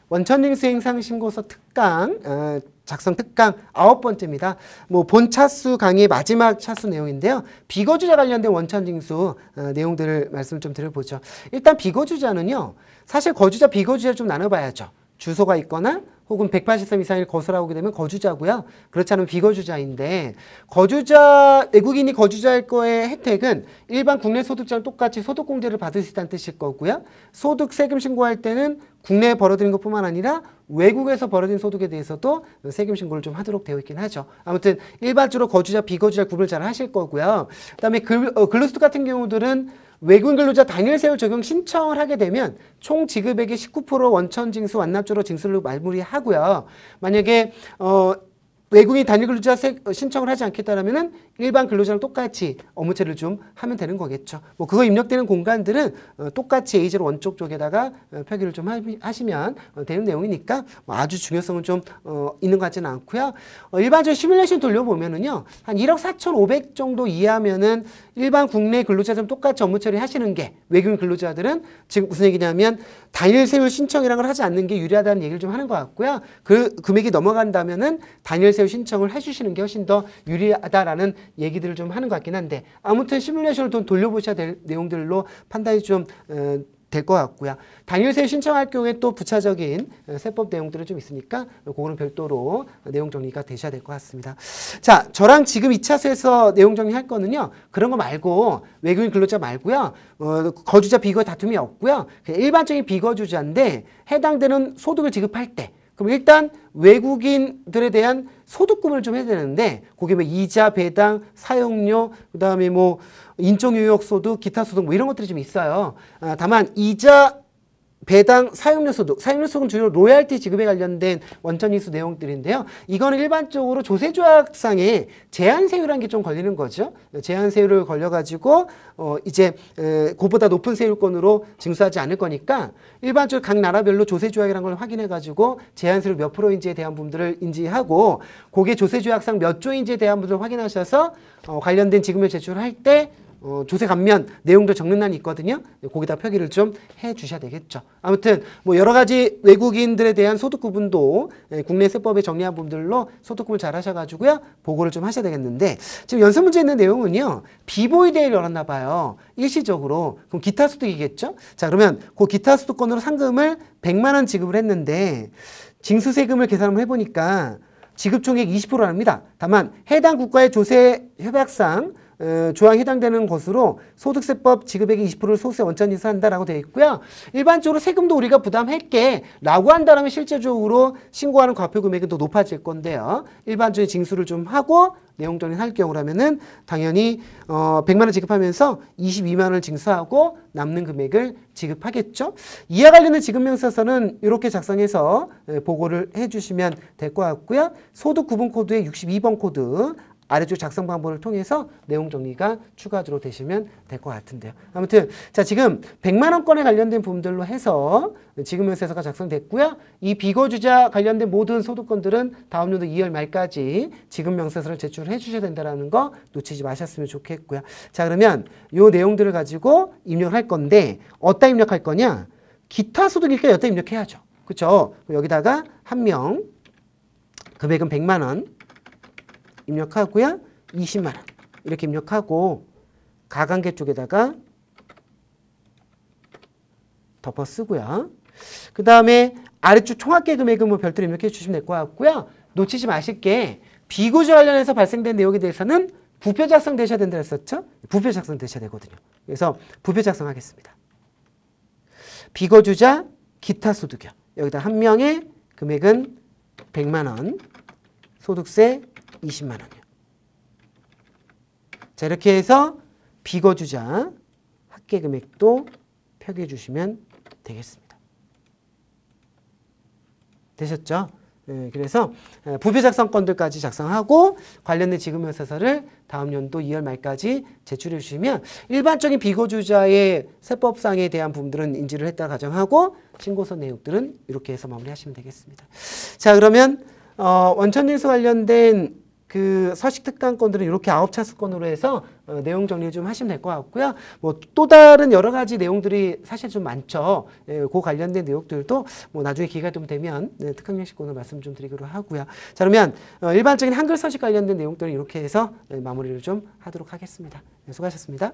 원천징수 행상 신고서 특강 작성 특강 9번째입니다. 뭐 본 차수 강의 마지막 차수 내용인데요. 비거주자 관련된 원천징수 내용들을 말씀을 좀 드려보죠. 일단 비거주자는요. 사실 거주자, 비거주자 좀 나눠봐야죠. 주소가 있거나 혹은 183 이상을 거설하게 되면 거주자고요. 그렇지 않으면 비거주자인데 거주자, 외국인이 거주자일 거의 혜택은 일반 국내 소득자랑 똑같이 소득공제를 받을 수 있다는 뜻일 거고요. 소득 세금 신고할 때는 국내에 벌어들인 것뿐만 아니라 외국에서 벌어진 소득에 대해서도 세금 신고를 좀 하도록 되어 있긴 하죠. 아무튼 일반적으로 거주자, 비거주자 구분을 잘 하실 거고요. 그다음에 근로소득 같은 경우들은 외국인 근로자 단일세율 적용 신청을 하게 되면 총 지급액의 19% 원천징수 완납조로 징수를 마무리하고요. 만약에 외국인 단일 근로자 신청을 하지 않겠다라면은 일반 근로자랑 똑같이 업무체를 좀 하면 되는 거겠죠. 뭐 그거 입력되는 공간들은 똑같이 A0 원쪽 쪽에다가 표기를 좀 하시면 되는 내용이니까 뭐 아주 중요성은 좀 있는 것 같지는 않고요. 일반적으로 시뮬레이션 돌려보면은요, 한 1억 4,500 정도 이하면은 일반 국내 근로자들은 똑같이 업무 처리하시는 게 외국인 근로자들은 지금 무슨 얘기냐면 단일 세율 신청이라는 걸 하지 않는 게 유리하다는 얘기를 좀 하는 것 같고요. 그 금액이 넘어간다면은 단일 세율 신청을 해주시는 게 훨씬 더 유리하다라는 얘기들을 좀 하는 것 같긴 한데 아무튼 시뮬레이션을 좀 돌려보셔야 될 내용들로 판단이 좀 될 것 같고요. 단일세 신청할 경우에 또 부차적인 세법 내용들은 좀 있으니까 그거는 별도로 내용 정리가 되셔야 될 것 같습니다. 자, 저랑 지금 2차수에서 내용 정리할 거는요. 그런 거 말고 외국인 근로자 말고요. 거주자 비거 다툼이 없고요. 일반적인 비거주자인데 해당되는 소득을 지급할 때 그럼 일단 외국인들에 대한 소득구분을 좀 해야 되는데 그게 뭐 이자, 배당, 사용료, 그다음에 뭐 인적유역 소득, 기타 소득 뭐 이런 것들이 좀 있어요. 다만 이자, 배당, 사용료 소득, 사용료 소득은 주로 로얄티 지급에 관련된 원천징수 내용들인데요. 이거는 일반적으로 조세조약상에 제한세율이라는 게 좀 걸리는 거죠. 제한세율을 걸려가지고 이제 그보다 높은 세율권으로 징수하지 않을 거니까 일반적으로 각 나라별로 조세조약이라는 걸 확인해가지고 제한세율 몇 프로인지에 대한 부분들을 인지하고 그게 조세조약상 몇 조인지에 대한 부분을 확인하셔서 관련된 지급을 제출할 때 조세 감면 내용도 적는 난이 있거든요. 거기다 표기를 좀 해 주셔야 되겠죠. 아무튼 뭐 여러 가지 외국인들에 대한 소득 구분도 국내 세법에 정리한 부분들로 소득 구분 잘 하셔가지고요. 보고를 좀 하셔야 되겠는데 지금 연습 문제에 있는 내용은요. 비보이 대회를 열었나 봐요. 일시적으로. 그럼 기타 소득이겠죠. 자, 그러면 그 기타 소득권으로 상금을 100만 원 지급을 했는데 징수세금을 계산을 해보니까 지급총액 20%랍니다. 다만 해당 국가의 조세 협약상 조항에 해당되는 것으로 소득세법 지급액의 20%를 소득세 원천징수한다라고 되어 있고요. 일반적으로 세금도 우리가 부담할게 라고 한다면 실제적으로 신고하는 과표 금액은 더 높아질 건데요. 일반적인 징수를 좀 하고 내용 정리할 경우라면은 당연히 100만 원 지급하면서 22만 원을 징수하고 남는 금액을 지급하겠죠. 이와 관련된 지급명세서는 이렇게 작성해서 보고를 해주시면 될 것 같고요. 소득 구분 코드의 62번 코드 아래쪽 작성 방법을 통해서 내용 정리가 추가적으로 되시면 될 것 같은데요. 아무튼 자 지금 100만 원권에 관련된 부분들로 해서 지급명세서가 작성됐고요. 이 비거주자 관련된 모든 소득권들은 다음 연도 2월 말까지 지급명세서를 제출해 주셔야 된다는 거 놓치지 마셨으면 좋겠고요. 자 그러면 이 내용들을 가지고 입력할 건데 어디다 입력할 거냐? 기타 소득일까 여기다 입력해야죠. 그렇죠? 여기다가 한 명 금액은 100만 원 입력하고요. 20만 원 이렇게 입력하고 가관계 쪽에다가 덮어 쓰고요. 그 다음에 아래쪽 총합계 금액은 뭐 별도로 입력해 주시면 될 것 같고요. 놓치지 마실 게 비거주자 관련해서 발생된 내용에 대해서는 부표 작성 되셔야 된다 했었죠? 부표 작성 되셔야 되거든요. 그래서 부표 작성하겠습니다. 비거주자 기타 소득이요. 여기다 한 명의 금액은 100만 원, 소득세 20만 원이요. 자, 이렇게 해서 비거주자 합계 금액도 표기해 주시면 되겠습니다. 되셨죠? 그래서 부표 작성건들까지 작성하고 관련된 지급명세서를 다음 연도 2월 말까지 제출해 주시면 일반적인 비거주자의 세법상에 대한 부분들은 인지를 했다 가정하고 신고서 내용들은 이렇게 해서 마무리하시면 되겠습니다. 자, 그러면 원천징수 관련된 그 서식 특강권들은 이렇게 9차수권으로 해서 내용 정리 좀 하시면 될 것 같고요. 뭐 또 다른 여러 가지 내용들이 사실 좀 많죠. 그 관련된 내용들도 뭐 나중에 기회가 좀 되면 특강연식권으로 말씀 좀 드리기로 하고요. 자, 그러면 일반적인 한글 서식 관련된 내용들은 이렇게 해서 마무리를 좀 하도록 하겠습니다. 수고하셨습니다.